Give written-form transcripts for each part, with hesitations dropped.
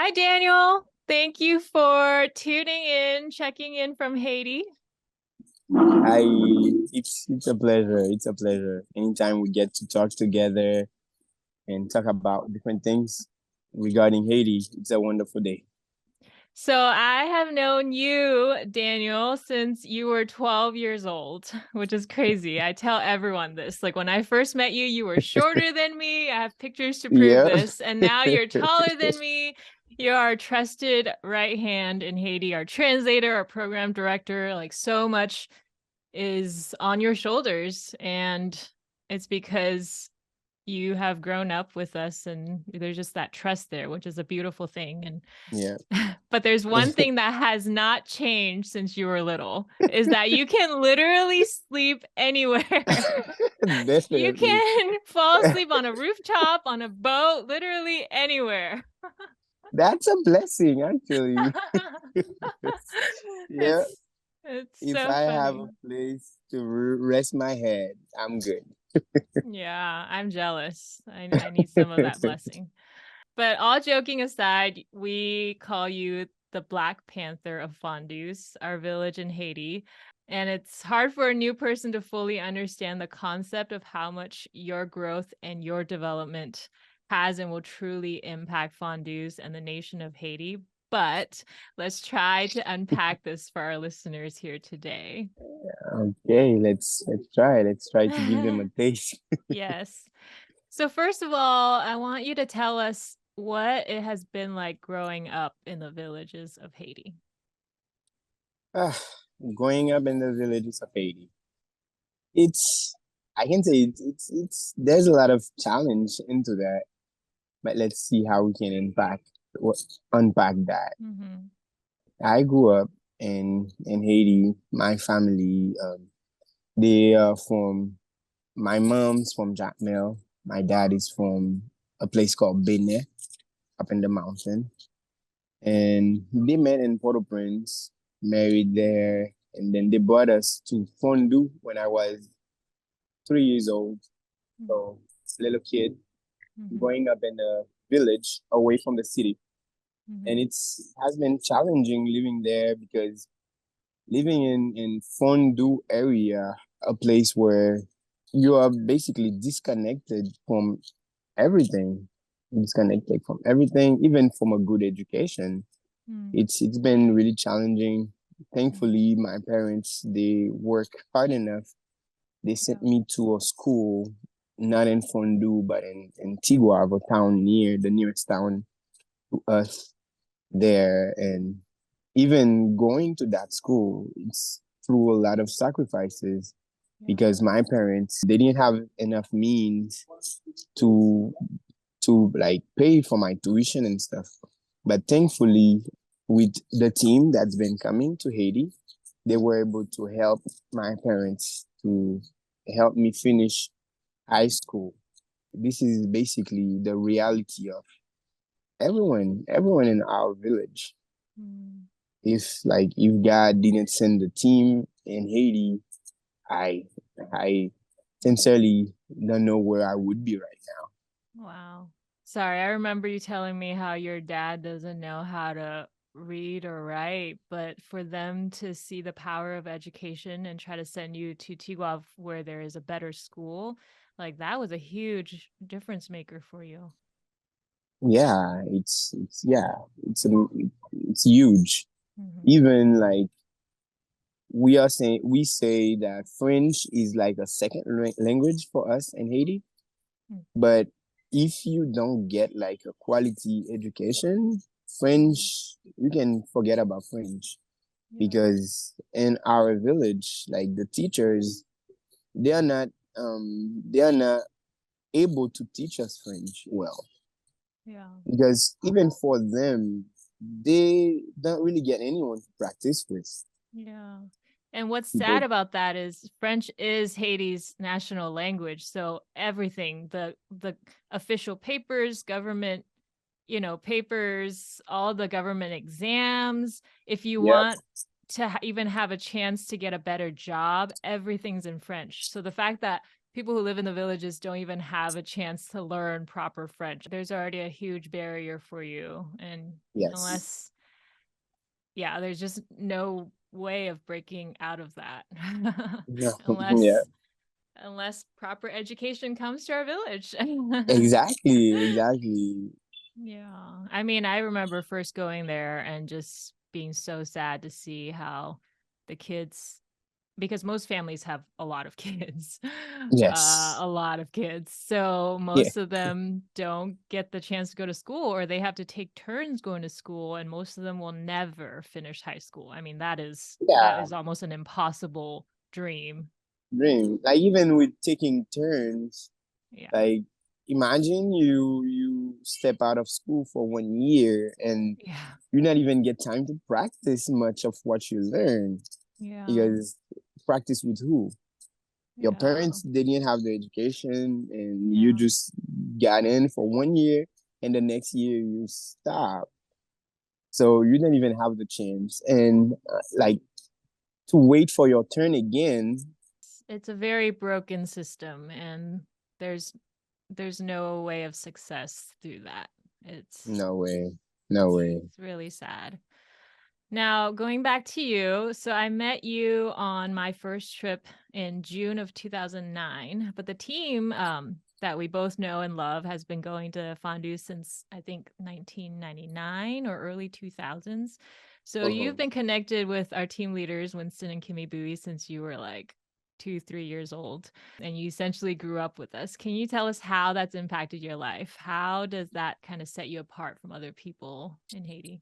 Hi, Daniel. Thank you for tuning in, checking in from Haiti. I it's a pleasure. It's a pleasure. Anytime we get to talk together and talk about different things regarding Haiti, it's a wonderful day. So, I have known you, Daniel, since you were 12 years old, which is crazy. I tell everyone this. Like when I first met you, you were shorter than me. I have pictures to prove Yeah. this. And now you're taller than me. You're our trusted right hand in Haiti, our translator, our program director. Like so much is on your shoulders. And it's because you have grown up with us and there's just that trust there, which is a beautiful thing. Yeah. But there's one thing that has not changed since you were little is that you can literally sleep anywhere. You Definitely. can fall asleep on a rooftop, on a boat, literally anywhere. That's a blessing, actually. Yeah. it's it's If so I have a funny. place to rest my head, I'm good. Yeah, I'm jealous. I need some of that blessing. But all joking aside, we call you the Black Panther of fondues, our village in Haiti. And it's hard for a new person to fully understand the concept of how much your growth and your development has and will truly impact fondues and the nation of Haiti. But let's try to unpack this for our listeners here today. Okay, let's try. Let's try to give them a taste. Yes. So first of all, I want you to tell us what it has been like growing up in the villages of Haiti. Ah, Growing up in the villages of Haiti. It's I can say it's there's a lot of challenge into that, but let's see how we can unpack that. Mm-hmm. I grew up in Haiti. My family, they are from my mom's from Jacmel. My dad is from a place called Benin up in the mountain, and they met in Port-au-Prince, married there, and then they brought us to Fondue when I was 3 years old. So little kid Mm-hmm. growing up in a village away from the city. And Mm-hmm. it's has been challenging living there because living in Fondue area, a place where you are basically disconnected from everything, disconnected from everything, even from a good education. It's been really challenging. Mm-hmm. Thankfully, my parents they work hard enough. They Yeah. sent me to a school, not in Fondue, but in Tigua, a town near the nearest town to us there. And even going to that school, it's through a lot of sacrifices Yeah. because my parents they didn't have enough means to to like pay for my tuition and stuff. But thankfully, with the team that's been coming to Haiti, they were able to help my parents to help me finish high school. This is basically the reality of everyone in our village. Mm. If God didn't send the team in Haiti, I I sincerely don't know where I would be right Wow. Sorry, I remember you telling me how your dad doesn't know how to read or write, but for them to see the power of education and try to send you to Tigwav where there is a better school, like that was a huge difference maker for you. now. Yeah, it's huge. Mm-hmm. Even like we say that French is like a second language for us in Haiti. But if you don't get like a quality education, French, you can forget about French Yeah. because in our village, like the teachers, they are not they are not able to teach us French well Yeah. because even for them, they don't really get anyone to practice with. Yeah. And what's sad People, about that is French is Haiti's national language. So everything, the official papers, government, papers, all the government exams, if you yeah, want to even have a chance to get a better job, everything's in French. So the fact that people who live in the villages don't even have a chance to learn proper French. There's already a huge barrier for you. And Yes. unless, yeah, there's just no way of breaking out of that Yeah. Yeah. unless proper education comes to our village. Exactly. Exactly. Yeah. I mean, I remember first going there and just being so sad to see how the kids, because most families have a lot of kids, Yes. a lot of kids. So Yeah. most of them don't get the chance to go to school, or they have to take turns going to school, and most of them will never finish high school. I mean, that Yeah. is almost an impossible dream. Dream. Like even with taking turns, Yeah. like imagine you step out of school for 1 year and Yeah. you not even get time to practice much of what you learn Yeah. because practice with who? Your Yeah. parents, they didn't have the education and you Yeah. just got in for 1 year and the next year you stop. So you didn't even have the chance. And like to wait for your turn again. It's a very broken system, and there's no way of success through that. It's No way. No way. it's really sad. Now, going back to you, so I met you on my first trip in June of 2009, but the team that we both know and love has been going to fondue since I think 1999 or early 2000s. So Uh-huh. you've been connected with our team leaders, Winston and Kimmy Bowie, since you were like 2, 3 years old, and you essentially grew up with us. Can you tell us how that's impacted your life? How does that kind of set you apart from other people in Haiti?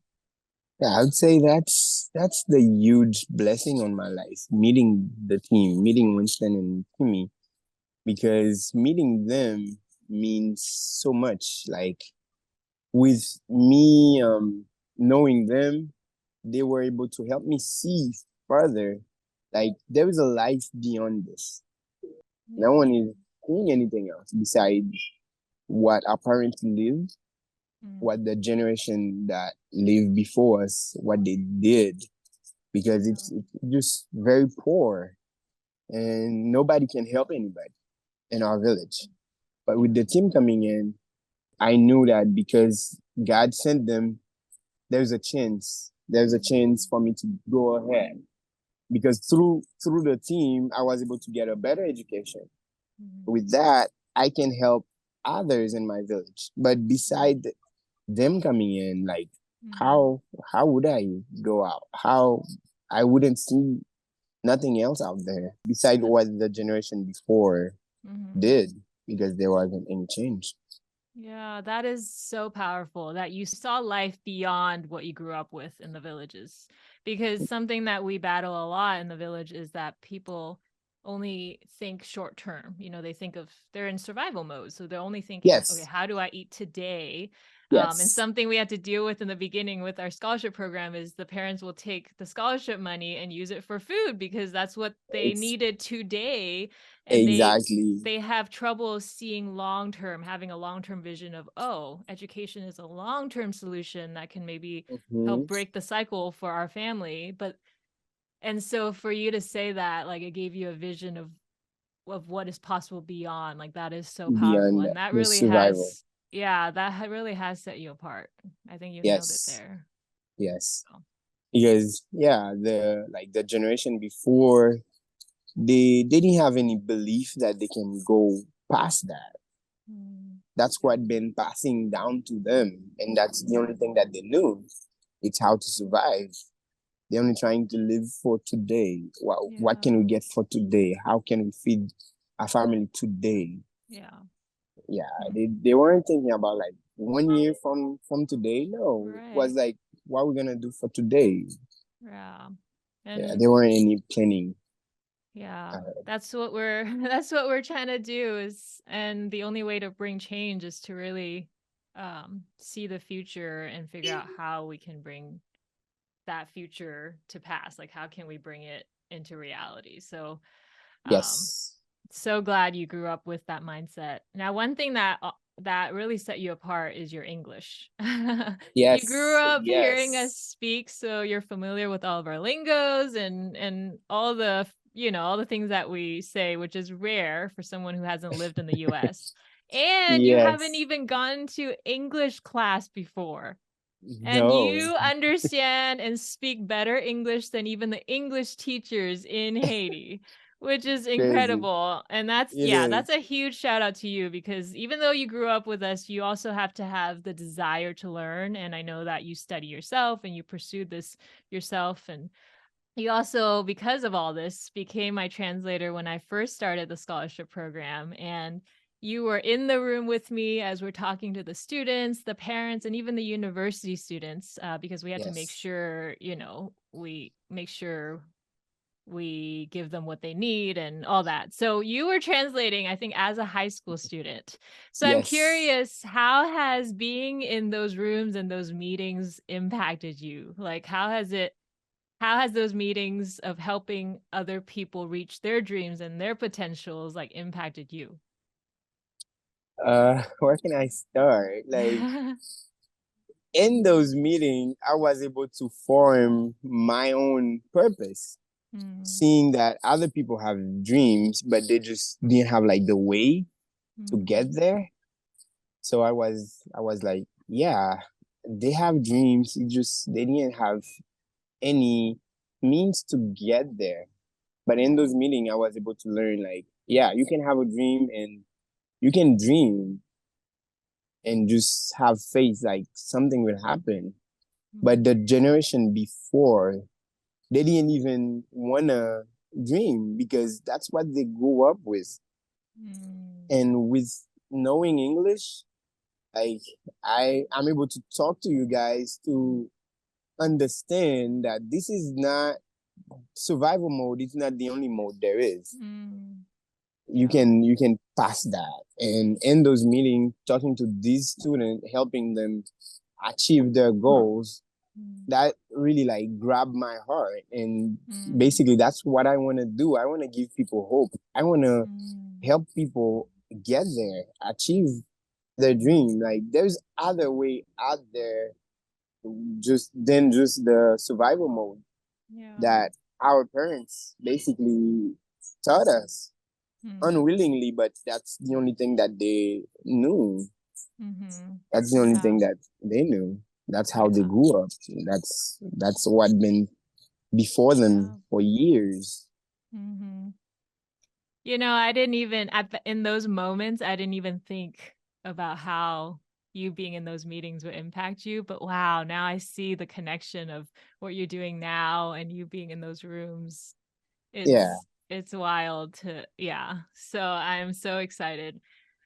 Yeah, I would say that's the huge blessing on my life, meeting the team, meeting Winston and Timmy, because meeting them means so much. Like with me knowing them, they were able to help me see further. Like there is a life beyond this. No Yeah. one is doing anything else besides what our parents lived, Mm. what the generation that lived before us, what they did, because Yeah. it's just very poor and nobody can help anybody in our village. But with Yeah. the team coming in, I knew that because God sent them, there's a chance. There's a chance for me to go ahead. Because through the team, I was able to get a better education. Mhm. With that, I can help others in my village. But beside them coming in, like Mhm. how would I go out? How I wouldn't see nothing else out there beside what the generation before Mhm. did because there wasn't any change. Yeah, that is so powerful that you saw life beyond what you grew up with in the villages. Because something that we battle a lot in the village is that people only think short term. You know, they're in survival mode. So they're only thinking, okay, Yes, how do I eat today? And yes, something we had to deal with in the beginning with our scholarship program is the parents will take the scholarship money and use it for food because that's what they it's needed today. And exactly. they have trouble seeing long term, having a long term vision of, oh, education is a long term solution that can maybe Hmm. help break the cycle for our family. But, and so for you to say that, like, it gave you a vision of what is possible beyond, like, that is so powerful. Beyond And that the really survival. has, yeah, that really has set you apart. I think you nailed it Yes, there. yes. So, Because yeah, the generation before they didn't have any belief that they can go past that. mm, That's what been passing down to them, and that's the only thing that they knew. It's how to survive. They're only trying to live for today. What can yeah, we get for today? How can we feed our family today? yeah, Yeah, mm, they weren't thinking about like 1 year from today. No, it was right, like what are we gonna do for today? yeah. Yeah, And there weren't any planning. yeah, Uh, that's what we're that's what we're trying to do is, and the only way to bring change is to really see the future and figure out how we can bring that future to pass. Like how can we bring it into reality? So um yes, so glad you grew up with that mindset. Now, one thing that really set you apart is your English. You grew yes, up hearing us yes, speak, so you're familiar with all of our lingos and all the all the things that we say, which is rare for someone who hasn't lived in the US. And you haven't Yes. even gone to English class before. And No, you understand and speak better English than even the English teachers in Haiti, which is crazy. incredible. And It that's is. a huge shout out to you, because even though you grew up with us, you also have to have the desire to learn. And I know that you study yourself and you pursued this yourself. And you also, because of all this, became my translator when I first started the scholarship program. And you were in the room with me as we're talking to the students, the parents, and even the university students, because we had to make Yes. sure, we make sure we give them what they need and all that. So you were translating, I think, as a high school student. So I'm Yes. curious, how has being in those rooms and those meetings impacted you? Like, how has those meetings of helping other people reach their dreams and their potentials like impacted you? Where can I start? Like in those meetings, I was able to form my own purpose, Mm, seeing that other people have dreams, but they just didn't have like the way to get mm, there. So I was like, yeah, they have dreams. It just they didn't have any means to get there. But in those meetings, I was able to learn like, yeah, you can have a dream and you can dream and just have faith like something will happen. But mm, the generation before, they didn't even wanna dream because that's what they grew up with. mm, And with knowing English, like I'm able to talk to you guys to understand that this is not survival mode. It's not the only mode there is. mm. You Yeah. can pass that. And in those meetings, talking to these students, helping them achieve their goals, Mm, that really like grabbed my heart. And mm, basically that's what I want to do. I want to give people hope. I want to mm, help people get there, achieve their dream. Like there's other way out there just than just the survival mode yeah. that our parents basically taught us Mm, unwillingly, but that's the only thing that they knew. mm-hmm. That's the only Yeah. thing that they knew. That's how they Yeah. grew up. That's what been before them Yeah. for years. Mm-hmm. I didn't even in those moments, I didn't even think about how you being in those meetings would impact you. But wow, now I see the connection of what you're doing now and you being in those rooms. Yeah. It's wild to, yeah. So I'm so excited.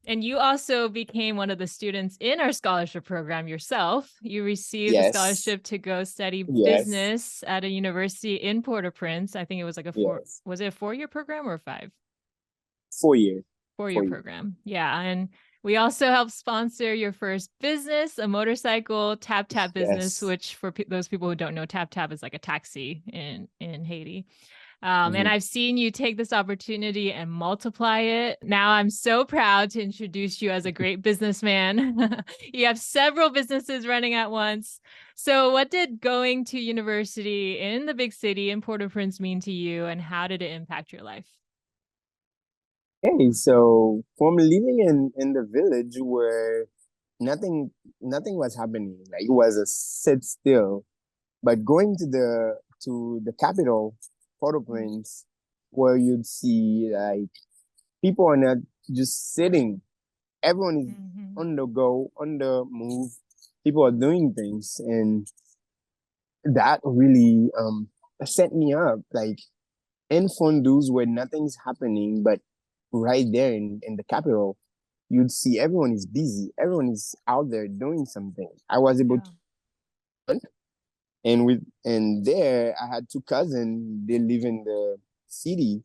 And you also became one of the students in our scholarship program yourself. You received a Yes. scholarship to go study Yes. business at a university in Port-au-Prince. I think it was like Yes. was it a 4-year program or a 5? 4 years. 4-year 4 years. program. Yeah. And we also helped sponsor your first business, a motorcycle tap tap business, Yes. which for those people who don't know, tap tap is like a taxi in Haiti. And Mhm. I've seen you take this opportunity and multiply it. Now I'm so proud to introduce you as a great businessman. You have several businesses running at once. So, what did going to university in the big city in Port-au-Prince mean to you, and how did it impact your life? Hey, so from living in the village where nothing nothing was happening, like it was a sit still, but going to the capital, Port-au-Prince, where you'd see like people are not just sitting. Everyone is Mm-hmm. on the go, on the move. People are doing things, and that really set me up. Like in fondues where nothing's happening, but right there in the capital, you'd see everyone is busy. Everyone is out there doing something. I was able Yeah. to, and there I had two cousins. They live in the city.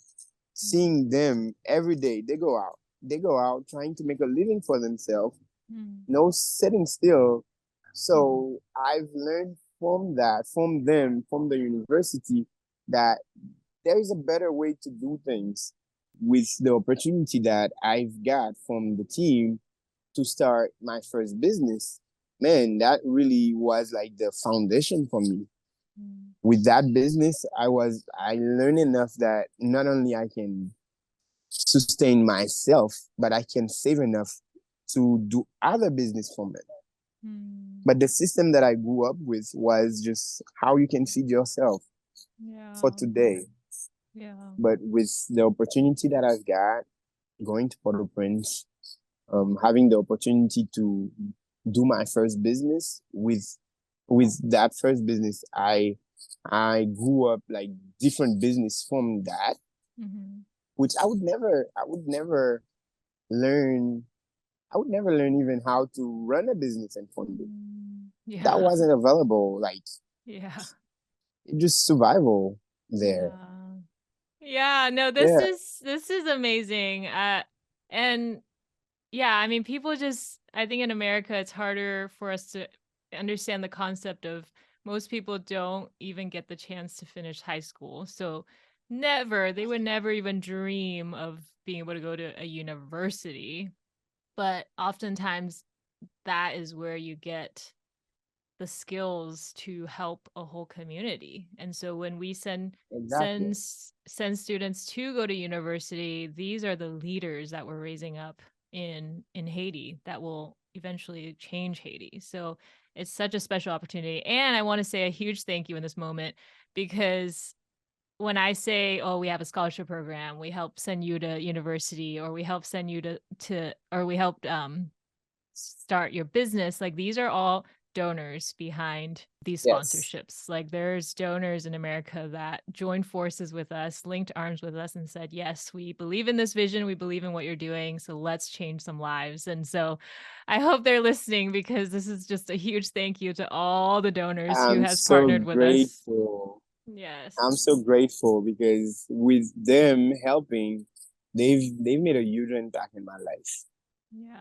Seeing them every day, they go out. They go out trying to make a living for themselves. Mm-hmm. No sitting still. So I've learned from that, from them, from the university, that there is a better way to do things. With the opportunity that I've got from the team to start my first business, man, that really was like the foundation for me. with that business, I learned enough that not only I can sustain myself, but I can save enough to do other business from it. Mm. But the system that I grew up with was just how you can feed yourself for Yeah. today. Yeah. But with the opportunity that I've got, going to Port-au-Prince, having the opportunity to do my first business with that first business, I grew up like different business from that, Mm-hmm. which learn I would never learn even how to run a business in Fondo. Mm. That Yeah. wasn't available. Like Yeah. it just survival there. Yeah. Yeah, no, Yeah, this is amazing. And yeah, I mean, people just, I think in America, it's harder for us to understand the concept of most people don't even get the chance to finish high school. So they would never even dream of being able to go to a university. But oftentimes that is where you get the skills to help a whole community. And so when we exactly. send students to go to university, these are the leaders that we're raising up in Haiti that will eventually change Haiti. So it's such a special opportunity. And I want to say a huge thank you in this moment because when I say, "Oh, we have a scholarship program, we help send you to university, or we help send you or we helped start your business," like these are all donors behind these Yes. sponsorships. Like there's donors in America that joined forces with us, linked arms with us, and said, "Yes, we believe in this vision. We believe in what you're doing. So let's change some lives." And so I hope they're listening because this is just a huge thank you to all the donors who I'm has so partnered with us. grateful. I'm Yes. so grateful because with them helping, they've made a huge impact in my life.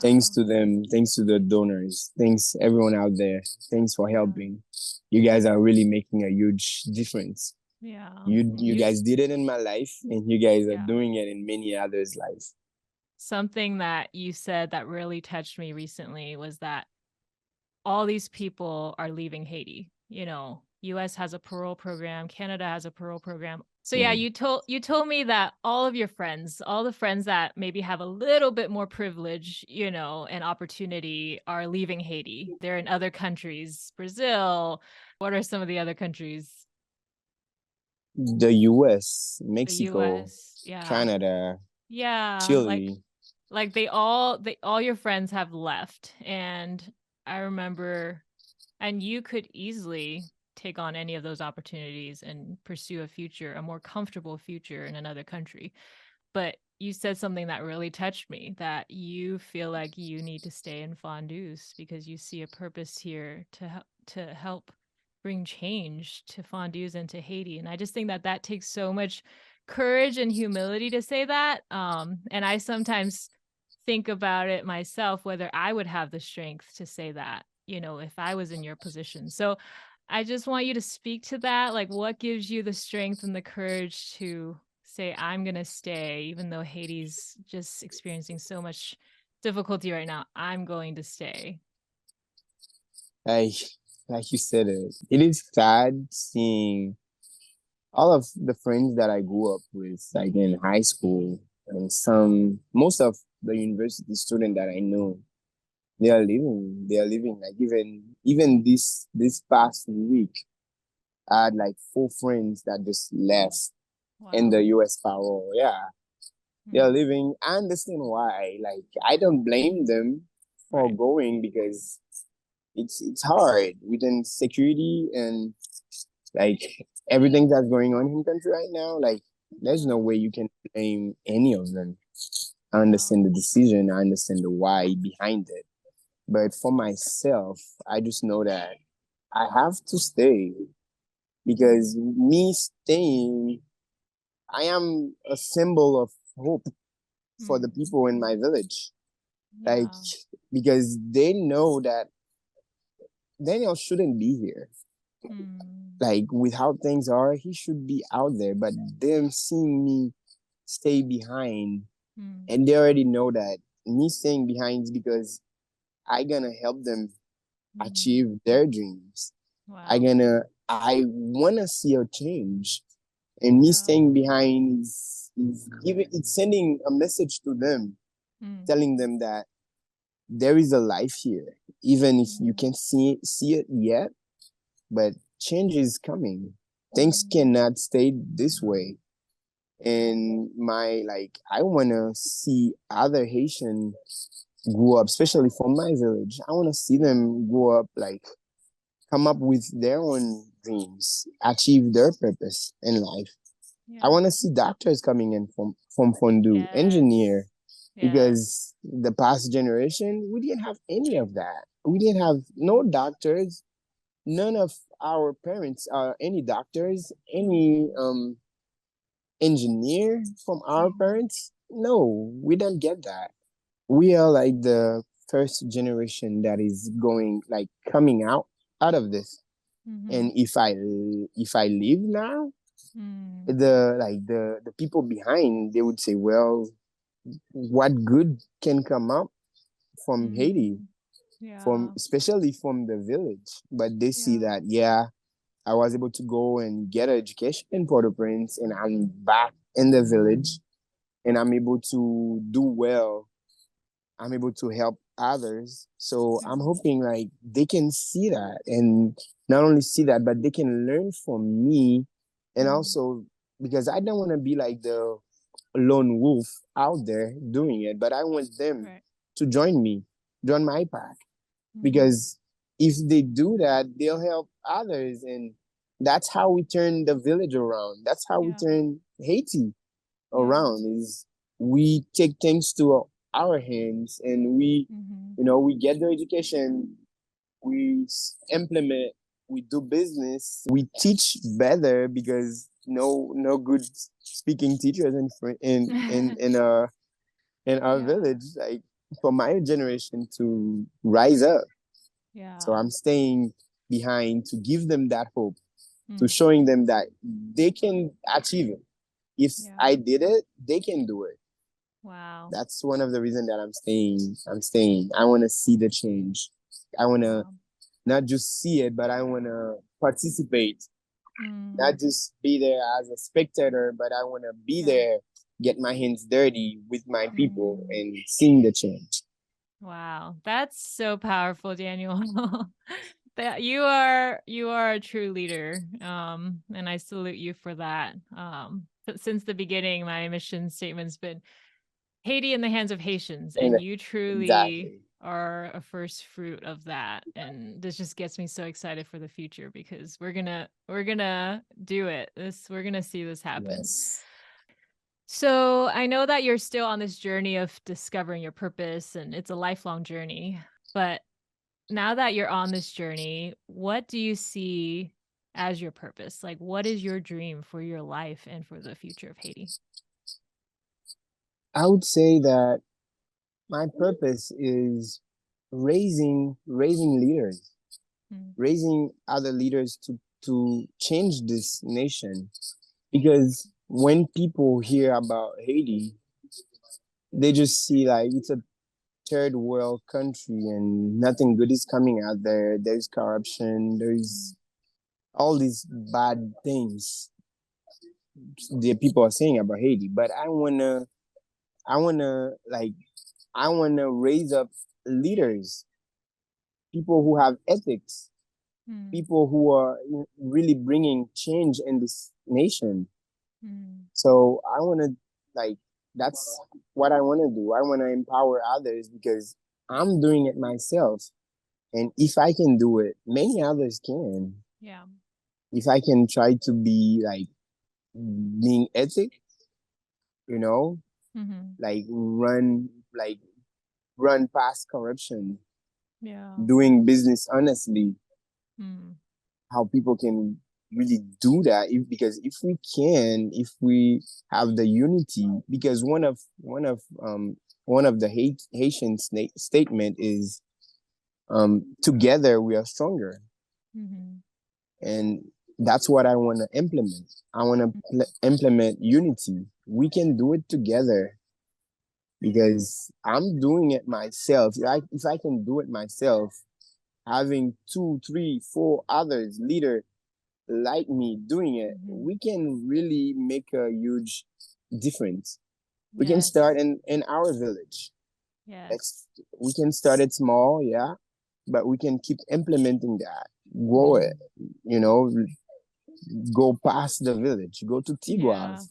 Thanks Yeah. to them, thanks to the donors, thanks everyone out there. Thanks for Yeah. helping. You guys are really making a huge difference. Yeah. And You guys did it in my life, and you guys are yeah. doing it in many others' lives. Something that you said that really touched me recently was that all these people are leaving Haiti. You know, US has a parole program, Canada has a parole program. So yeah, Mm. you told me that all of your friends, all the friends that maybe have a little bit more privilege, you know, and opportunity are leaving Haiti. They're in other countries, Brazil. What are some of the other countries? The US, The Mexico, US. Yeah. Canada, Yeah, Chile. like they all your friends have left, and I remember, and you could easily take on any of those opportunities and pursue a more comfortable future in another country. But you said something that really touched me, that you feel like you need to stay in Fondues because you see a purpose here to help bring change to Fondues and to Haiti. And I just think that that takes so much courage and humility to say that. And I sometimes think about it myself, whether I would have the strength to say that, you know, if I was in your position. So I just want you to speak to that. Like, what gives you the strength and the courage to say, I'm going to stay, even though Haiti's just experiencing so much difficulty right now? I'm going to stay. Like, like you said, it is sad seeing all of the friends that I grew up with, like in high school, and most of the university student that I know, they are leaving. They are leaving. Like even this past week, I had like 4 friends that just left in the Wow. US parole. Yeah, they are Mm, leaving. I understand why. Like I don't blame them for right. going because it's hard within security and like everything that's going on in the country right now. Like there's Yeah. no way you can blame any of them. I Yeah. understand the decision. I understand the why behind it. But for myself, I just know that I have to stay Mm, because me staying, I am a symbol of hope for the mm, people in my village. Like, yeah. because they know that Daniel shouldn't be here. Mm, Like, with how things are, he should be out there. But them seeing me stay behind, mm, and they already know that me staying behind is because I gonna help them mm. achieve their dreams. I Wow. gonna I want to see a change, and me Yeah. staying behind is giving, it's sending a message to them, Mm. telling them that there is a life here, even if you Mm. can't see it yet, but change is coming. Things Mm. cannot stay this way. And my like, I wanna see other Haitian grow up, especially from my village. I wanna see Yeah. them grow up, like come up with their own dreams, achieve their purpose in life. I Yeah. wanna see doctors coming in from Fondue, engineer, Yes. Yeah. because the past generation we didn't have any of that. We didn't have no doctors. None of our parents are any doctors, any Mm. engineer from our Mm. parents. No, we don't get that. We are like the first generation that is going, like coming out of this. Mm-hmm. And if I leave now, Mm. the people behind, they would say, well, what good can come up from Haiti, Mm. from Yeah. especially from the village? But they see Yeah. that, yeah, I was able to go and get an education in Port-au-Prince, and I'm back in the village, and I'm able to do well. I'm able to help others. So Yeah. I'm hoping like they can see that, and not only see that, but they can learn from me. And Mm. also, because I don't want to be like the lone wolf out there doing it, but I want them Right. to join me, join my pack. Mm. Because if they do that, they'll help others. And that's how we turn the village around. That's how we Yeah. turn Haiti Yeah. around, is we take things to our hands, and we, Mm-hmm. we get the education, we implement, we do business, we teach better, because no good speaking teachers in our Yeah. village, like for my generation to rise up. So Yeah. I'm staying behind to give them that hope, to Mm. showing them that they can achieve it. If Yeah. I did it, they can do it. Wow. That's one of the reasons that I'm staying. I'm staying. I want to see the change. I want to Wow. not just see it, but I want to participate. Mm. Not just be there as a spectator, but I want to be Yeah. there, get my hands dirty with my people, Mm. and seeing the change. Wow. That's so powerful, Daniel. That you are a true leader. And I salute you for that. Since the beginning, my mission statement's been Haiti in the hands of Haitians, And and you truly exactly. are a first fruit of that. And this just gets me so excited for the future because we're gonna do it. We're gonna see this happen. Yes. So I know that you're still on this journey of discovering your purpose, and it's a lifelong journey. But now that you're on this journey, what do you see as your purpose? Like, what is your dream for your life and for the future of Haiti? I would say that my purpose is raising leaders, Mm. raising other leaders to change this nation. Because when people hear about Haiti, they just see like it's a third world country and nothing good is coming out there. There's corruption, Mm. there's all these bad things the people are saying about Haiti. But I wanna I wanna raise up leaders, people who have ethics, Mm. people who are really bringing change in this nation. Mm. So I want to, like, that's what I want to do. I want to empower others because I'm doing it myself. And if I can do it, many others can. Yeah. If I can try to be like being ethic, you know, Mm-hmm. like run past corruption, Yeah. doing business honestly, Mm. how people can really do that, because if we have the unity, because one of the Haitian statement is, together we are stronger. Mm-hmm. And that's what I want to implement. I want to implement unity. We can do it together, because I'm doing it myself. If I can do it myself, having two, three, four others leader like me doing it, Mhm. we can really make a huge difference. We can Yes. start in our village. Yes. We can start it small, yeah, but we can keep implementing that. Grow it, Mhm. you know, go past the village, go to Tiguav, Yeah.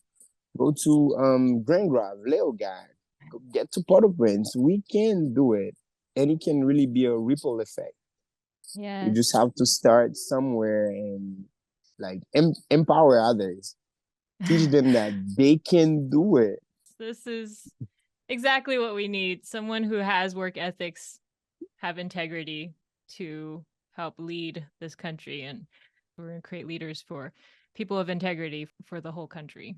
go to Grand Grave, Leogard, get to Port-au-Prince. We can do it, and it can really be a ripple effect. We just Yes. have to start somewhere and like empower others, teach them that they can do it. This is exactly what we need. Someone who has work ethics, have integrity to help lead this country. And we're going to create leaders for people of integrity for the whole country.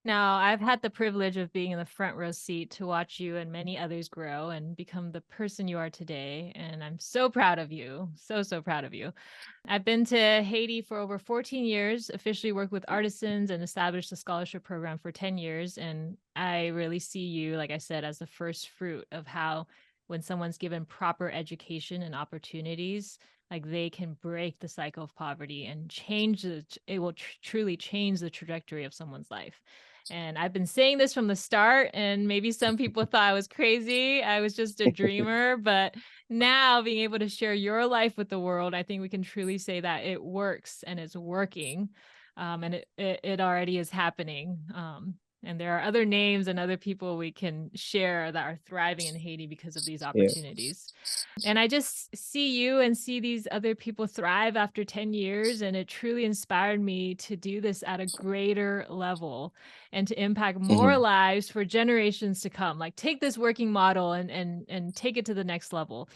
Now, I've had the privilege of being in the front row seat to watch you and many others grow and become the person you are today. And I'm so proud of you. So, so proud of you. I've been to Haiti for over 14 years, officially worked with artisans and established a scholarship program for 10 years. And I really see you, like I said, as the first fruit of how when someone's given proper education and opportunities, like they can break the cycle of poverty and it will truly change the trajectory of someone's life. And I've been saying this from the start, and maybe some people thought I was crazy. I was just a dreamer, but now being able to share your life with the world, I think we can truly say that it works and it's working. And it already is happening. And there are other names and other people we can share that are thriving in Haiti because of these Yeah. opportunities. And I just see you and see these other people thrive after 10 years. And it truly inspired me to do this at a greater level and to impact more Mm-hmm. lives for generations to come. Like take this working model and take it to the next level.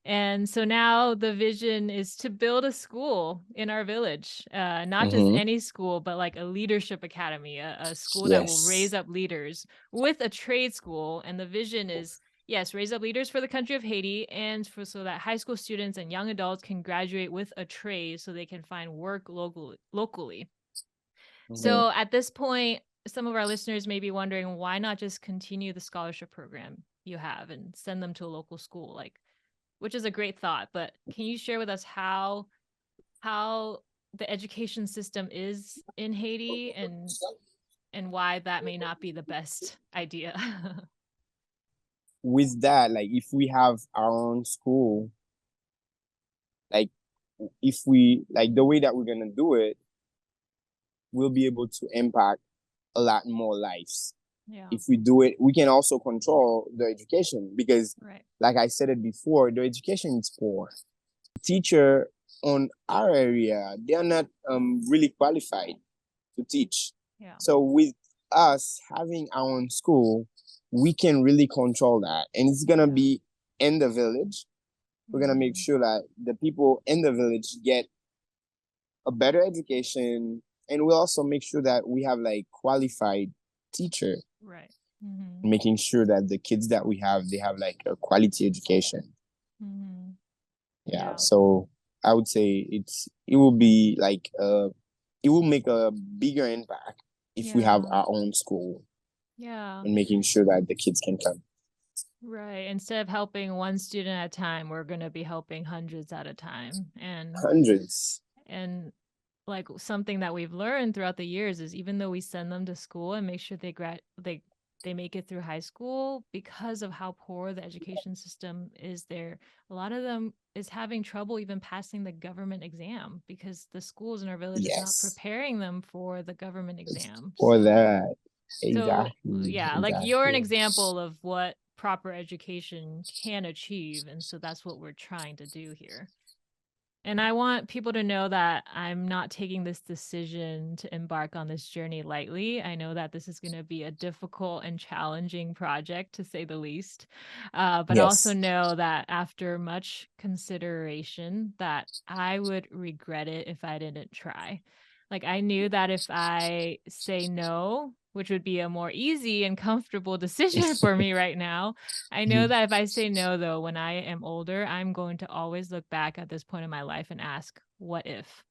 And so now the vision is to build a school in our village, not just Mm-hmm. any school, but like a leadership academy, a school that will raise Yes. up leaders with a trade school. And the vision is, yes, raise up leaders for the country of Haiti and so that high school students and young adults can graduate with a trade so they can find work locally. Mm-hmm. So at this point, some of our listeners may be wondering why not just continue the scholarship program you have and send them to a local school? Like, which is a great thought, but can you share with us how the education system is in Haiti and why that may not be the best idea? With that, like if we have our own school, like if we like the way that we're gonna do it, we'll be able to impact a lot more lives. Yeah, If we do it, we can also control the education because, right. like I said it before, the education is poor. Teacher on our area, they are not really qualified to teach. Yeah. So with us having our own school, we can really control that, and it's gonna Yeah. be in the village. We're gonna make Mhm. sure that the people in the village get a better education, and we'll also make sure that we have like qualified teacher, Right. Mhm. making sure that the kids that we have they have like a quality education. Mhm. Yeah, Yeah. so I would say it will be like it will make a bigger impact if we have Yeah. our own school Yeah. and making sure that the kids can come. Right. Instead of helping one student at a time, we're going to be helping hundreds at a time. Hundreds. And like something that we've learned throughout the years is even though we send them to school and make sure they make it through high school because of how poor the education system is there, a lot of them is having trouble even passing the government exam because the schools in our village is not Yes. preparing them for the government It's exams. for that. So Exactly. yeah, like you're an Exactly. example of what proper education can achieve, and so that's what we're trying to do here. And I want people to know that I'm not taking this decision to embark on this journey lightly. I know that this is going to be a difficult and challenging project, to say the least. But also Yes. know that after much consideration, that I would regret it if I didn't try. Like I knew that if I say no, which would be a more easy and comfortable decision for me right now, I know that if I say no, though, when I am older, I'm going to always look back at this point in my life and ask, what if?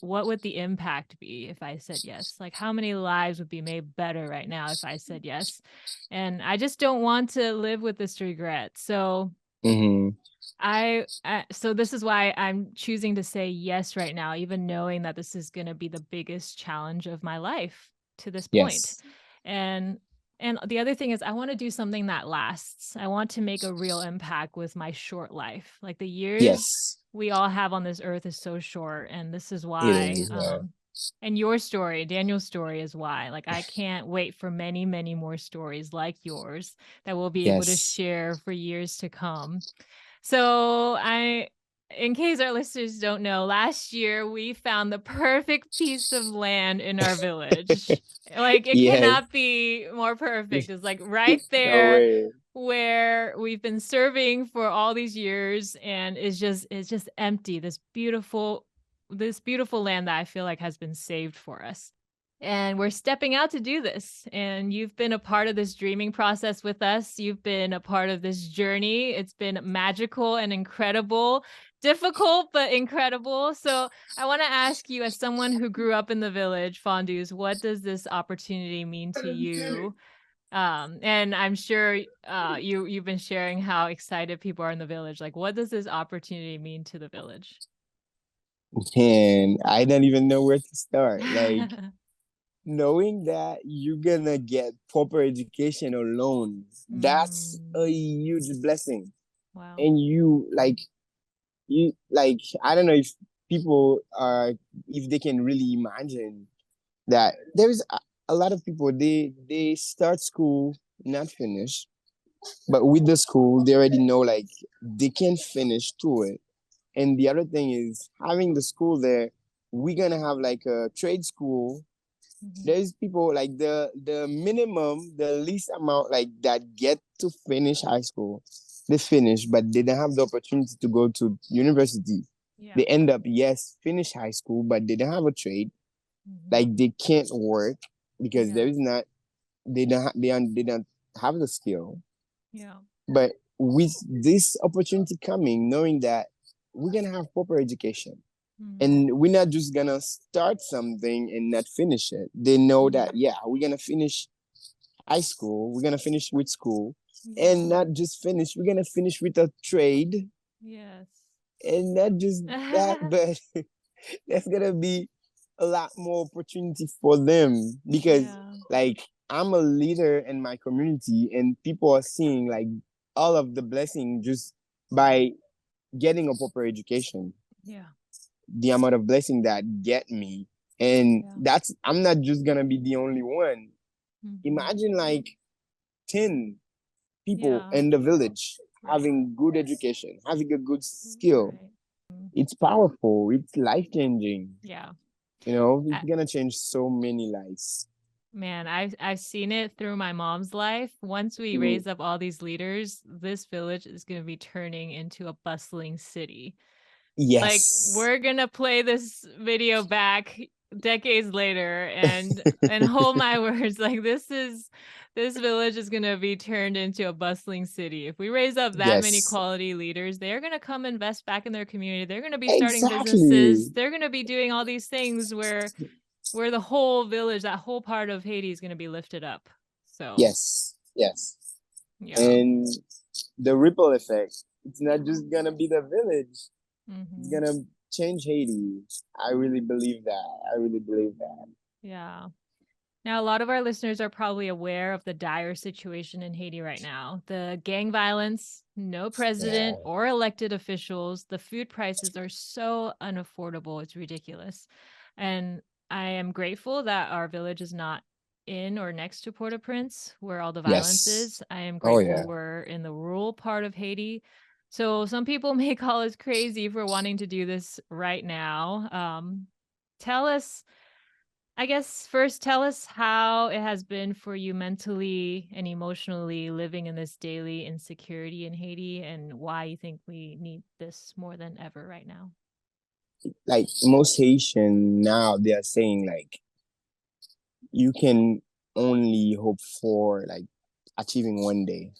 What would the impact be if I said yes? Like, how many lives would be made better right now if I said yes? And I just don't want to live with this regret. So, Mm-hmm. So this is why I'm choosing to say yes right now, even knowing that this is going to be the biggest challenge of my life to this point. Yes. And and the other thing is I want to do something that lasts. I want to make a real impact with my short life. Like the years Yes. we all have on this earth is so short, and this is It why is. Yeah. and your story, Daniel's story is why. Like I can't wait for many, many more stories like yours that we'll be able to Yes. share for years to come. So in case our listeners don't know, last year we found the perfect piece of land in our village. Like it Yes. cannot be more perfect. It's like right No there way. where we've been serving for all these years, and it's just empty. This beautiful land that I feel like has been saved for us. And we're stepping out to do this. And you've been a part of this dreaming process with us. You've been a part of this journey. It's been magical and incredible, difficult, but incredible. So I want to ask you, as someone who grew up in the village, Fondues, what does this opportunity mean to you? And I'm sure you've been sharing how excited people are in the village. Like, what does this opportunity mean to the village? And I don't even know where to start. Like knowing that you're gonna get proper education alone, that's a Mm, huge blessing. wow. And you like I don't know if people are if they can really imagine that there's a lot of people they start school not finished, but with the school they already know like they can finish to it. And the other thing is having the school there, we're gonna have like a trade school. Mhm. There's people like the minimum, the least amount like that get to finish high school. They finish, but they don't have the opportunity to go to university. Yeah. They end up, yes, finish high school, but they don't have a trade. Mhm. Like they can't work because Yeah. there is not they don't have the skill. Yeah. But with this opportunity coming, knowing that we're gonna have proper education, Mm. and we're not just gonna start something and not finish it. They know Mhm. that yeah, we're gonna finish high school, we're gonna finish with school, and Yeah. not just finish, we're gonna finish with a trade, Yes. and not just that, but there's gonna be a lot more opportunity for them because Yeah. like I'm a leader in my community and people are seeing like all of the blessing just by getting a proper education, Yeah. the amount of blessing that get me. And Yeah. that's I'm not just gonna be the only one. Mhm. Imagine like 10 people Yeah. in the village Right. having good education, having a good skill. Right. Mm. It's powerful, it's life changing. Yeah. It's gonna change so many lives. Man, I've seen it through my mom's life. Once we Mm. raise up all these leaders, this village is going to be turning into a bustling city. Like Yes. we're going to play this video back decades later and hold my words, like this village is going to be turned into a bustling city. If we raise up that many Yes. quality leaders, they're going to come invest back in their community. They're going to be starting businesses. Exactly. They're going to be doing all these things where the whole village, that whole part of Haiti is going to be lifted up. So, Yes. Yes. yeah. And the ripple effect, it's Yeah. not just gonna be the village, it's Hmm. gonna change Haiti. I really believe that. I really believe that. Yeah. Now, a lot of our listeners are probably aware of the dire situation in Haiti right now. The gang violence, no president Yeah. or elected officials, the food prices are so unaffordable. It's ridiculous. And I am grateful that our village is not in or next to Port-au-Prince, where all the violence Yes. is. I am Oh grateful yeah. we're in the rural part of Haiti. So some people may call us crazy for wanting to do this right now. Tell us, I guess first tell us how it has been for you mentally and emotionally living in this daily insecurity in Haiti and why you think we need this more than ever right now. Like most Haitian now they are saying like you can only hope for like achieving one day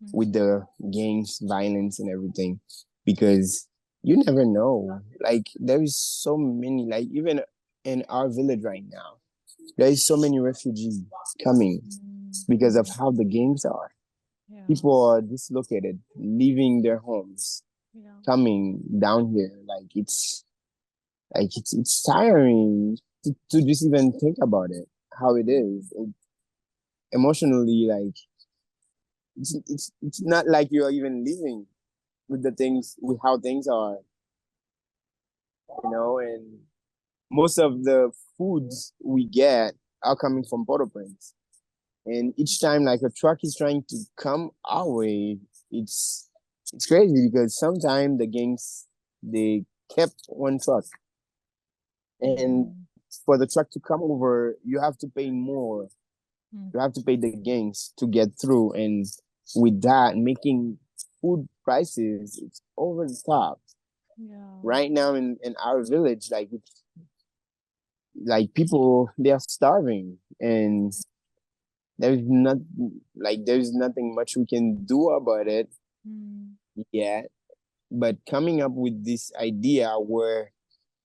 Mm. with the gangs, violence and everything. Because you never know. Like there is so many, like even in our village right now, there is so many refugees coming because of Mm-hmm. how the gangs are. Yeah. People are dislocated, leaving their homes. Yeah. coming down here. It's tiring to just even think about it, how it is. Emotionally, like it's not like you're even living with the things with how things are, and most of the foods we get are coming from Port-au-Prince. And each time like a truck is trying to come our way, it's it's crazy because sometimes the gangs they kept one truck, and Mm-hmm. for the truck to come over, you have to pay more. You have to pay the gangs to get through, and with that, making food prices it's over the top. Yeah. Right now in our village, like people they are starving, and there's not there's nothing much we can do about it Mm-hmm. yet. But coming up with this idea where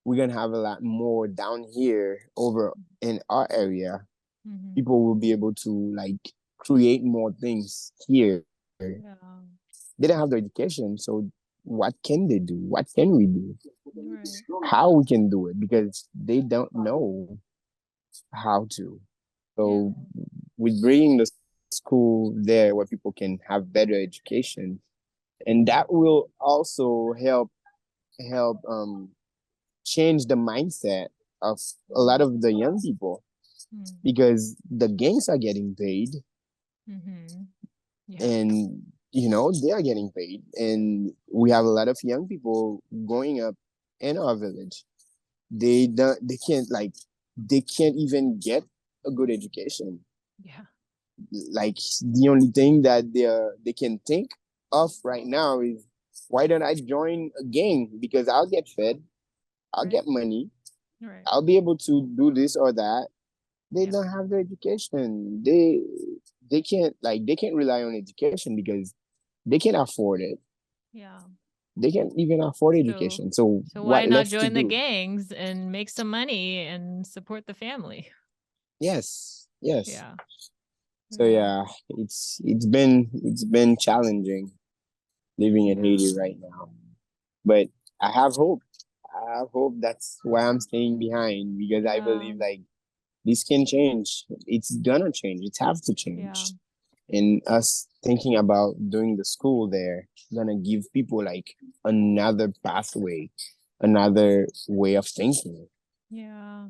we're gonna have a lot more down here over in our area, Mm-hmm. people will be able to like create more things here. Yeah. They don't have the education, so what can they do? What can we do? Right. How we can do it? Because they don't know how to. Yeah. So with bringing the school there where people can have better education, and that will also help change the mindset of a lot of the young people because the gangs are getting paid, Mm-hmm. Yeah. and they are getting paid, and we have a lot of young people growing up in our village. They can't even get a good education. Yeah. Like the only thing that they can think of right now is, why don't I join a gang, because I'll get fed, I'll Right. get money, Right. I'll be able to do this or that. They Yeah. don't have the education. They can't rely on education because they can't afford it. Yeah. They can't even afford So education. So so why what not left to join the do? gangs and make some money and support the family? Yes, yes. Yeah. So Yeah. yeah, it's been challenging living in Yeah. Haiti right now. But I have hope. I have hope. That's why I'm staying behind, because I Yeah. believe like this can change. It's gonna change. It have to Yeah. change. And us thinking about doing the school there gonna give people like another pathway, another way of thinking. Yeah.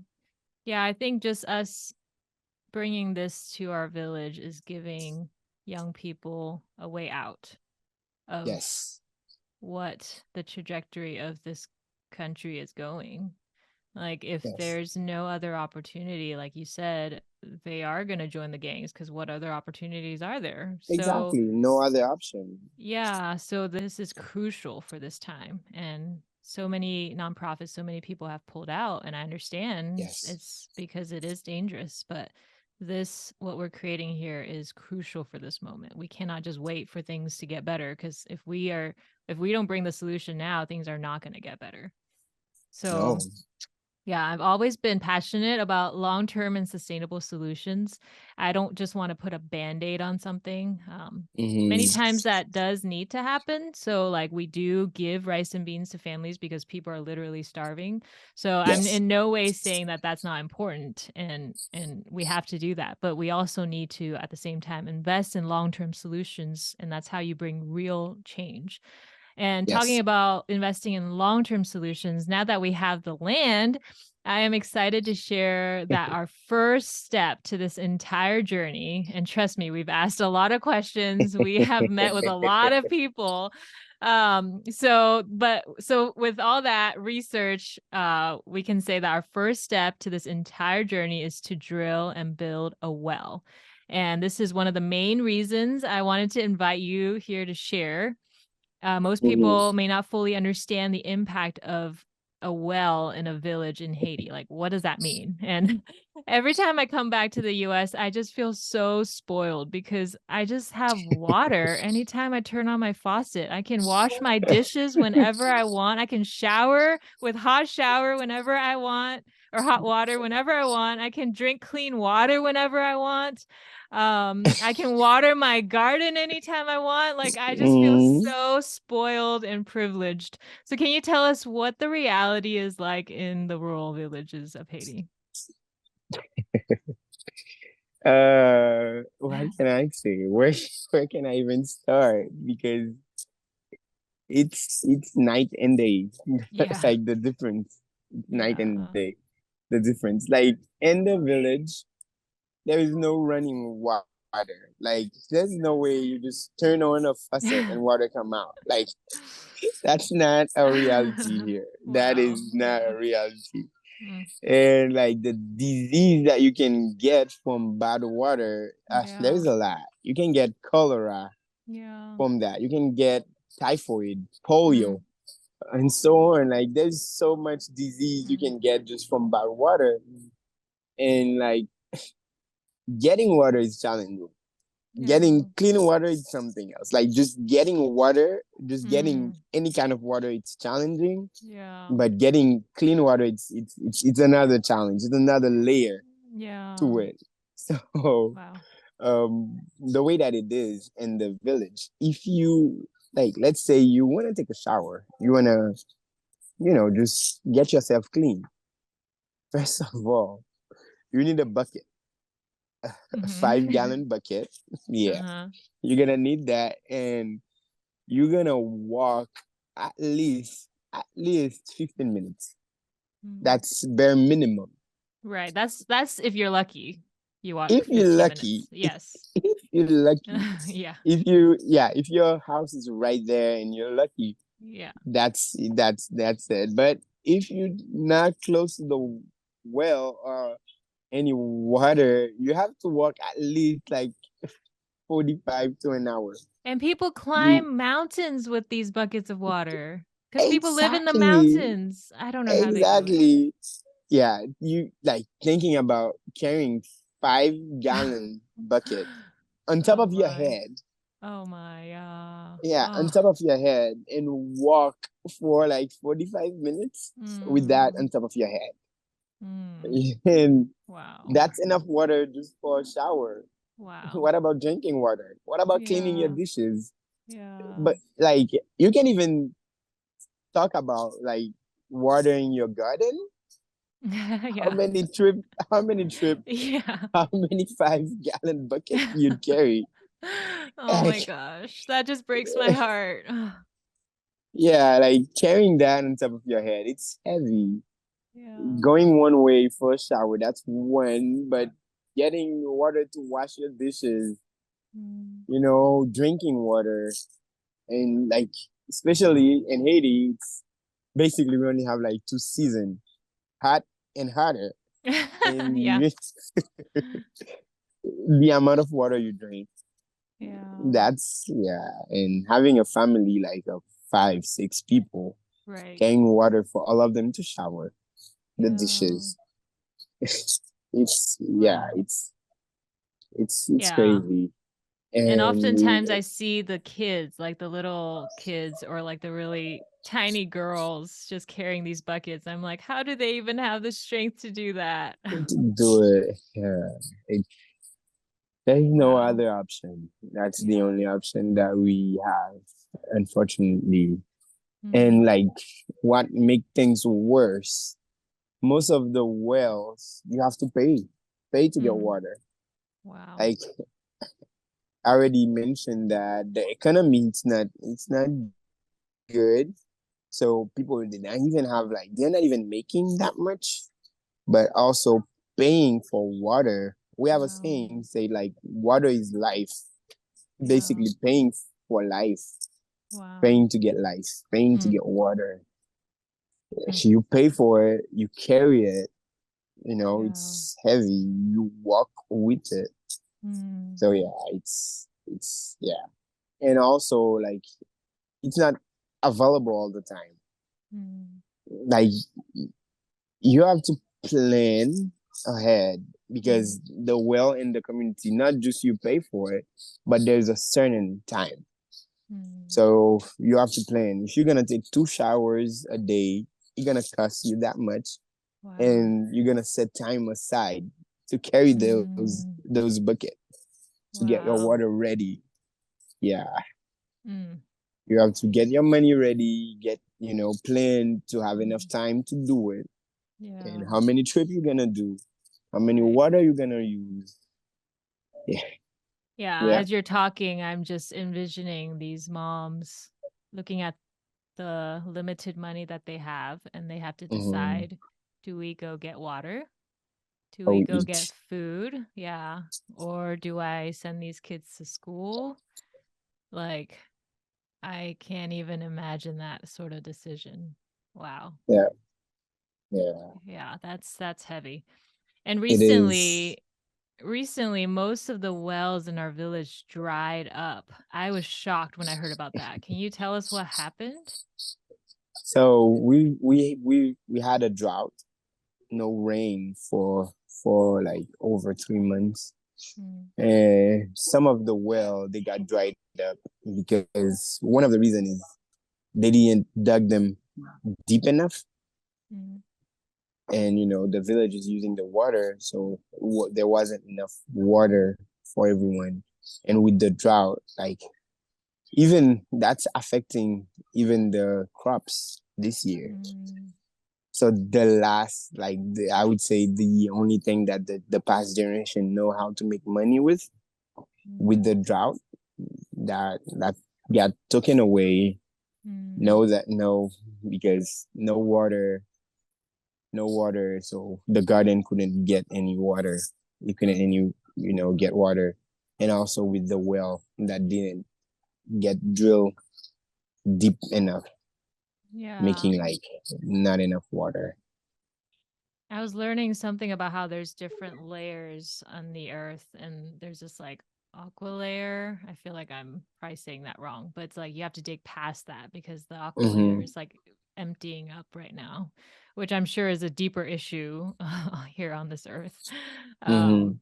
Yeah. I think just us bringing this to our village is giving young people a way out of Yes, what the trajectory of this country is going. Like, if yes, there's no other opportunity, like you said, they are going to join the gangs because what other opportunities are there? So, exactly. No other option. yeah, so this is crucial for this time. And so many nonprofits, so many people have pulled out. And I understand Yes, it's because it is dangerous, but this, what we're creating here, is crucial for this moment. We cannot just wait for things to get better because if we don't bring the solution now, things are not going to get better. no. So, yeah, I've always been passionate about long term and sustainable solutions. I don't just want to put a band aid on something. Many Mm-hmm. times that does need to happen. So, like, we do give rice and beans to families because people are literally starving. So, I'm Yes, in no way saying that that's not important, and we have to do that. But we also need to, at the same time, invest in long term solutions, and that's how you bring real change. And talking yes. about investing in long term solutions, now that we have the land, I am excited to share that our first step to this entire journey, and trust me, we've asked a lot of questions, we have met with a lot of people. So with all that research, we can say that our first step to this entire journey is to drill and build a well. And this is one of the main reasons I wanted to invite you here to share. Most Mm-hmm. people may not fully understand the impact of a well in a village in Haiti. Like, what does that mean? And every time I come back to the US, I just feel so spoiled because I just have water anytime I turn on my faucet. I can wash my dishes whenever I want. I can shower with hot shower whenever I want, or hot water whenever I want. I can drink clean water whenever I want. I can water my garden anytime I want. Like, I just feel Mm. so spoiled and privileged. So can you tell us what the reality is like in the rural villages of Haiti? What can I say? Where can I even start? Because it's night and day. That's Yeah. like the difference. It's night and Yeah. day. The difference. Like in the village, there is no running water. Like there's no way you just turn on a faucet and water come out. Like that's not a reality here. That Wow. is not Yeah. a reality. Mm. And like the disease that you can get from bad water, Yeah. there's a lot. You can get cholera Yeah. from that. You can get typhoid, Mm. polio, and so on. Like there's so much disease you Mm. can get just from bad water. And like getting water is challenging. Getting Yeah. clean water is something else. Like just getting water, just getting Mm. any kind of water, it's challenging. Yeah. But getting clean water, it's another challenge. It's another layer to Yeah. it. So Wow. the way that it is in the village, if you like, let's say you want to take a shower, you want to, just get yourself clean. First of all, you need a bucket, a Mhm. 5 gallon bucket. Yeah, Uh-huh. you're gonna need that, and you're gonna walk at least 15 minutes. Mm. That's bare minimum. Right. That's if you're lucky. You walk If you're 15 lucky, minutes. Yes. if you're lucky, Yeah. if your house is right there and you're lucky, Yeah. that's it. But if you're not close to the well or any water, you have to walk at least like 45 to an hour. And people You climb mountains with these buckets of water because people live in the exactly, mountains. I don't know how they do it. exactly. Yeah, you like thinking about carrying 5 gallon bucket on top Oh of your my. head. Oh my. Yeah. Yeah, on Oh. top of your head and walk for like 45 minutes with that Mm. on top of your head. Mm. And Wow. that's enough water just for a shower. Wow. What about drinking water? What about cleaning your Yeah. dishes? Yeah. But like you can even talk about like watering your garden. How Yeah. many trip how many trip Yeah. how many 5 gallon bucket you'd carry? Oh my Like, gosh. That just breaks my heart. yeah, like carrying that on top of your head, it's heavy. Yeah. Going one way for a shower, that's one, but getting water to wash your dishes, Mm. drinking water, and like, especially in Haiti, it's basically we only have like 2 seasons, hot and hotter. And Yeah. the amount of water you drink, Yeah. yeah. And having a family like of 5, 6 people, Right. carrying water for all of them to shower, the Yeah. dishes. It's yeah, Wow. it's Yeah. crazy. And And oftentimes I see the kids, like the little kids or like the really tiny girls just carrying these buckets. I'm like, how do they even have the strength to do that? to do it, yeah, there's no Wow. other option. That's the Yeah. only option that we have, unfortunately. And Mm. like what make things worse, most of the wells you have to pay to get Mm. water. Wow. Like I already mentioned that the economy it's not good. So people did not even have like they're not even making that much, but also paying for water. We have a Wow. saying say like water is life. Yeah. Basically paying for life, Wow. paying to get life, paying to Mm. get water. Mm. You pay for it, you carry it, Yeah. it's heavy, you walk with it. Mm. So yeah, it's yeah. And also like it's not available all the time. Mm. like you have to plan ahead Mm, because the well in the community, not just you pay for it, but there's a certain time. mm. So you have to plan. If you're gonna take 2 showers a day, it's gonna cost you that much, Wow. and you're gonna set time aside to carry Mm, those buckets to get your wow. water ready. Yeah, Mm, you have to get your money ready, get plan to have enough mm. time to do it, and Yeah. how many trips you're gonna do, how many Right. water you're gonna use. Yeah, Yeah. yeah. As you're talking, I'm just envisioning these moms looking at the limited money that they have, and they have to Mm-hmm. decide, do we go get water? Do How we we go get eat. food? Yeah. Or do I send these kids to school? Like, I can't even imagine that sort of decision. Wow. Yeah, yeah. Yeah, that's heavy. And It is. recently most of the wells in our village dried up. I was shocked when I heard about that. Can you tell us what happened? So we had a drought, no rain for like over 3 months. Mm, And some of the well they got dried up because one of the reasons is they didn't dug them deep enough, mm, and the village is using the water, so there wasn't enough water for everyone. And with the drought, like even that's affecting even the crops this year. mm, So the last, like I would say, the only thing that the past generation know how to make money with mm, the drought that got taken away. mm. Know that no, because no water, so the garden couldn't get any water. You couldn't any get water, and also with the well that didn't get drilled deep enough, Yeah. making like not enough water. I was learning something about how there's different layers on the earth, and there's this like aqua layer. I feel like I'm probably saying that wrong, but it's like you have to dig past that because the aqua layer Mm-hmm. is like emptying up right now, which I'm sure is a deeper issue here on this earth. Mm-hmm. Um,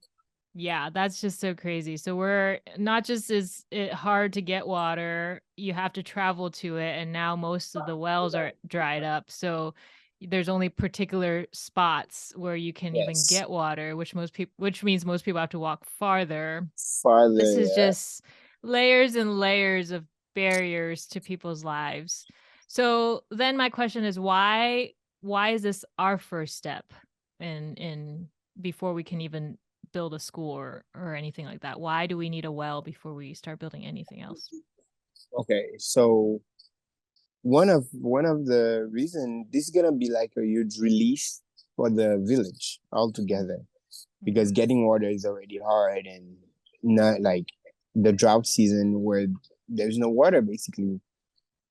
yeah, that's just so crazy. So we're not just is it hard to get water, you have to travel to it, and now most of the wells are dried up. So there's only particular spots where you can even Yes. get water, which means most people have to walk farther. This Farther, is yeah. just layers and layers of barriers to people's lives. So then my question is why is this our first step in before we can even build a school or anything like that? Why do we need a well before we start building anything else? Okay, so one of the reason this is gonna be like a huge relief for the village altogether, because Mm, getting water is already hard, and not like the drought season where there's no water basically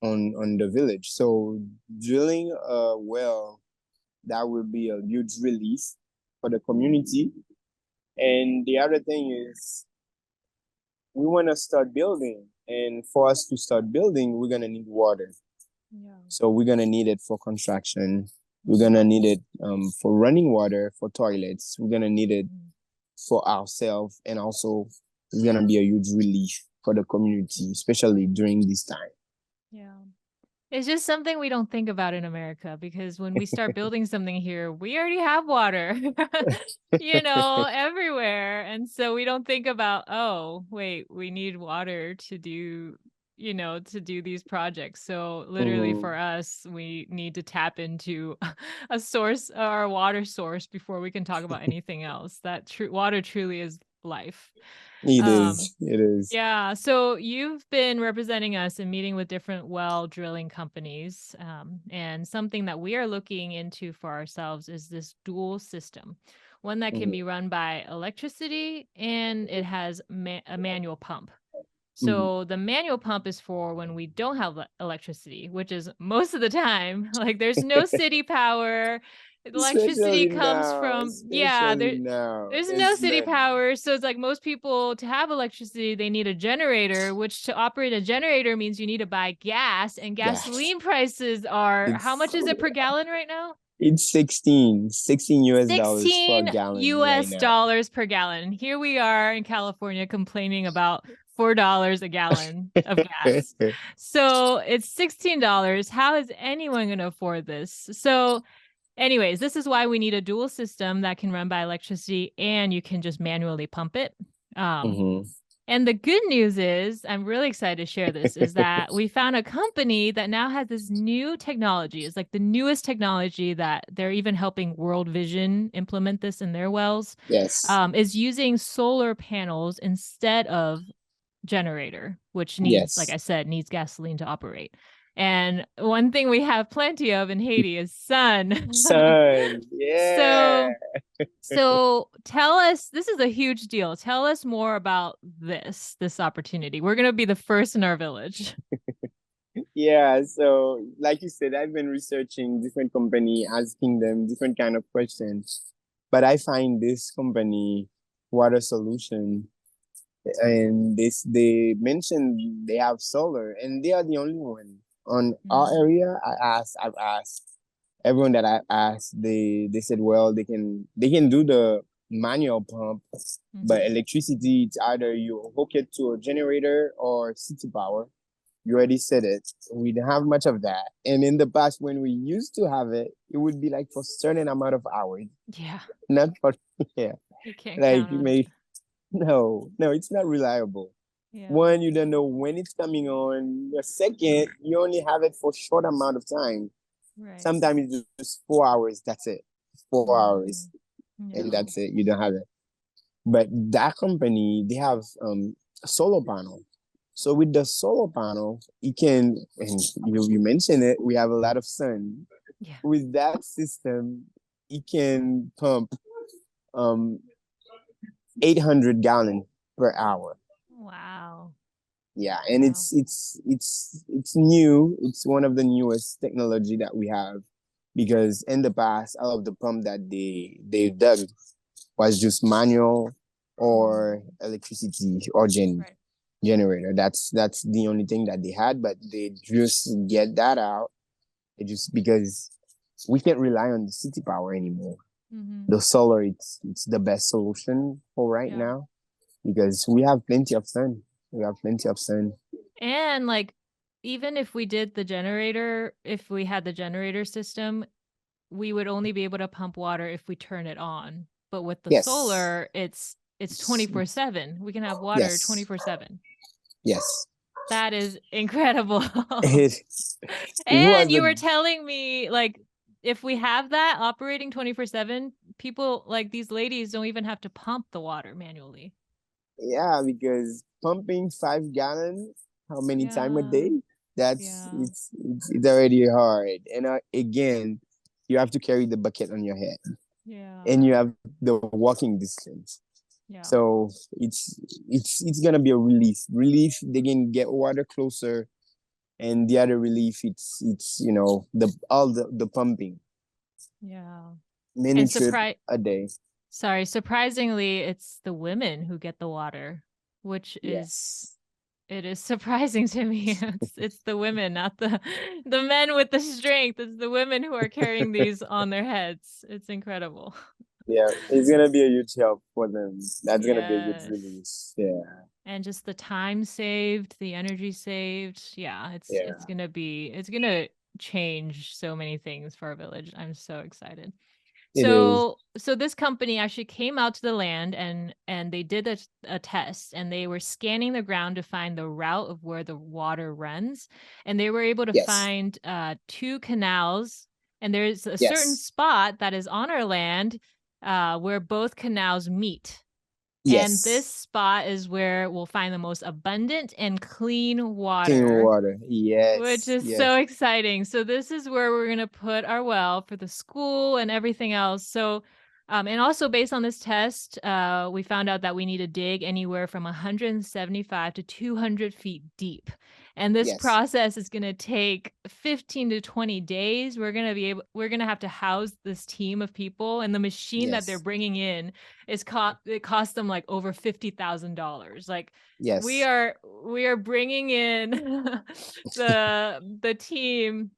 on the village. So drilling a well, that would be a huge relief for the community. And the other thing is we want to start building, and for us to start building we're going to need water. yeah. So we're going to need it for construction, we're going Mm, to need it for running water, for toilets, we're going to need it mm, for ourselves, and also it's going to be a huge relief for the community, especially during this time. yeah. It's just something we don't think about in America because when we start building something here, we already have water, everywhere. And so we don't think about, oh, wait, we need water to do these projects. So literally Mm-hmm. for us, we need to tap into a source, our water source before we can talk about anything else. That water truly is life. It Um, is. It is. yeah. So you've been representing us and meeting with different well drilling companies. And something that we are looking into for ourselves is this dual system, one that can Mm-hmm. be run by electricity and it has a manual pump. Mm-hmm. So the manual pump is for when we don't have electricity, which is most of the time. Like there's no city power. Electricity comes Especially now. there's no There's city none. power. So it's like most people, to have electricity, they need a generator, which to operate a generator means you need to buy gas, and Gas. gasoline prices are, how much It's is it per gallon right now? it's 16 US dollars for a 16 gallon right US now. dollars per gallon. Here we are in California complaining about $4 a gallon of gas. So it's $16. How is anyone going to afford this? So anyways, this is why we need a dual system that can run by electricity and you can just manually pump it. Mhm. And the good news is, I'm really excited to share this, is that we found a company that now has this new technology. It's like the newest technology that they're even helping World Vision implement this in their wells, Yes. is using solar panels instead of generator, which needs, like Yes. I said, needs gasoline to operate. And one thing we have plenty of in Haiti is sun. Sun. Yeah. So so tell us, this is a huge deal. Tell us more about this opportunity. We're going to be the first in our village. Yeah, so like you said, I've been researching different company, asking them different kind of questions. But I find this company, Water Solution, and this they mentioned they have solar, and they are the only one on our Mm-hmm. area. I've asked everyone that I asked, they said, well, they can do the manual pump, but Mm-hmm. electricity, it's either you hook it to a generator or city power. You already said it. We don't have much of that. And in the past, when we used to have it, it would be like for certain amount of hours, Yeah, not for yeah. you can't Like count you on it. may no, it's not reliable. Yeah, One, you don't know when it's coming on. The second, you only have it for short amount of time. right. Sometimes it's just 4 hours. That's it. 4 hours, and Yeah. that's it. You don't have it. But that company, they have a solar panel. So with the solar panel, it can, and you mentioned it, we have a lot of sun. Yeah. With that system, it can pump um 800 gallon per hour. Wow. Yeah, and Wow. it's new. It's one of the newest technology that we have, because in the past, all of the pump that they dug was just manual or electricity or Right. generator. That's the only thing that they had, but they just get that out. It just because we can't rely on the city power anymore. Mm-hmm. The solar, it's the best solution for right Yeah. now, because we have plenty of sun. We have plenty of sun. And like, even if we did the generator, if we had the generator system, we would only be able to pump water if we turn it on. But with the Yes. solar, it's 24/7. We can have water Yes. 24/7. Yes. That is incredible. It, it And was you a were telling me, like, if we have that operating 24/7, people like these ladies don't even have to pump the water manually. yeah, because pumping 5 gallons, how many time a Yeah. day? That's Yeah. it's already hard. And again, you have to carry the bucket on your head, and Yeah. you have the walking distance. Yeah. So it's gonna be a relief. Relief, they can get water closer, and the other relief, it's the all the pumping, Yeah. many And trip a day. surprisingly, it's the women who get the water, which is, Yes. it is surprising to me. It's the women, not the men with the strength. It's the women who are carrying these on their heads. It's incredible. Yeah, it's gonna be a huge help for them. That's gonna be a huge Yes. release. Yeah, And just the time saved, the energy saved. Yeah, it's yeah, gonna be, it's gonna change so many things for our village. I'm so excited. it is. So this company actually came out to the land, and they did a test, and they were scanning the ground to find the route of where the water runs, and they were able to Yes, find two canals, and there's a certain yes, spot that is on our land where both canals meet. And this yes. spot is where we'll find the most abundant and clean Clean water, water. which Yes, is so yes, exciting. So this is where we're going to put our well for the school and everything else. So, and also based on this test, we found out that we need to dig anywhere from 175 to 200 feet deep. And this Yes. process is going to take 15 to 20 days. We're going to have to house this team of people, and the machine that they're Yes. bringing in it costs them like over $50,000. Like we Yes. are bringing in the team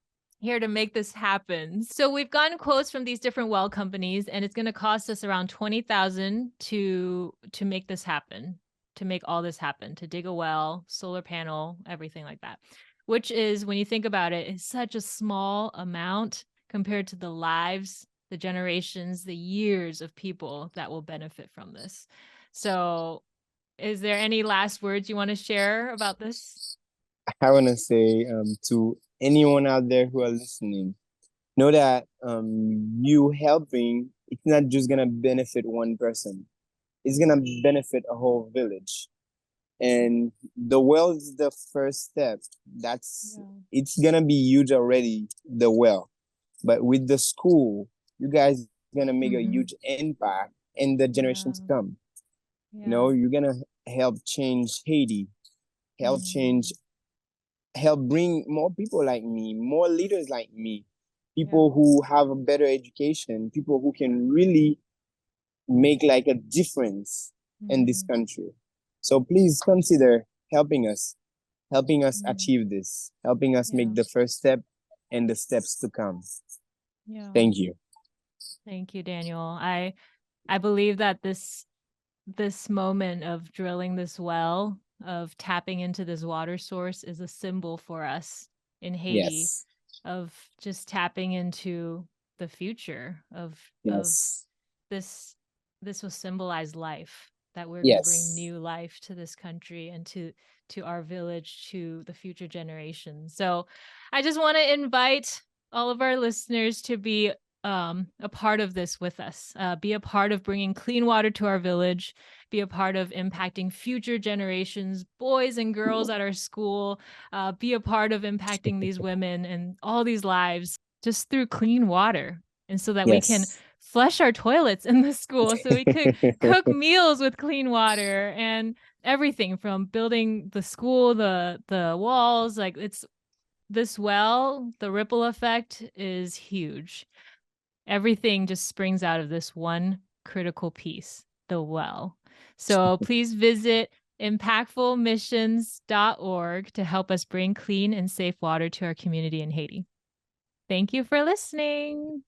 here to make this happen. So we've gotten quotes from these different well companies, and it's going to cost us around $20,000 to make this happen, to make all this happen, to dig a well, solar panel, everything like that. Which is, when you think about it, is such a small amount compared to the lives, the generations, the years of people that will benefit from this. So, is there any last words you want to share about this? I want to say to anyone out there who are listening, know that you helping, it's not just gonna benefit one person. It's gonna benefit a whole village. And the well is the first step. It's gonna be huge already, the well. But with the school, you guys gonna make a huge impact in the generations to come. You're gonna help change Haiti, help change, help bring more people like me, more leaders like me, people who have a better education, people who can really make like a difference in this country. So please consider helping us achieve this, helping us make the first step and the steps to come. Thank you. Thank you, Daniel. I believe that this moment of drilling this well, of tapping into this water source, is a symbol for us in Haiti, Yes. of just tapping into the future of Yes. this. This will symbolize life, that we're going to bring Yes. new life to this country and to our village, to the future generations. So I just want to invite all of our listeners to be a part of this with us, be a part of bringing clean water to our village, be a part of impacting future generations, boys and girls at our school, be a part of impacting these women and all these lives just through clean water. And so that we can Yes. flush our toilets in the school, so we could cook meals with clean water, and everything from building the school, the walls. Like, it's this well, the ripple effect is huge. Everything just springs out of this one critical piece, the well. So please visit impactfulmissions.org to help us bring clean and safe water to our community in Haiti. Thank you for listening.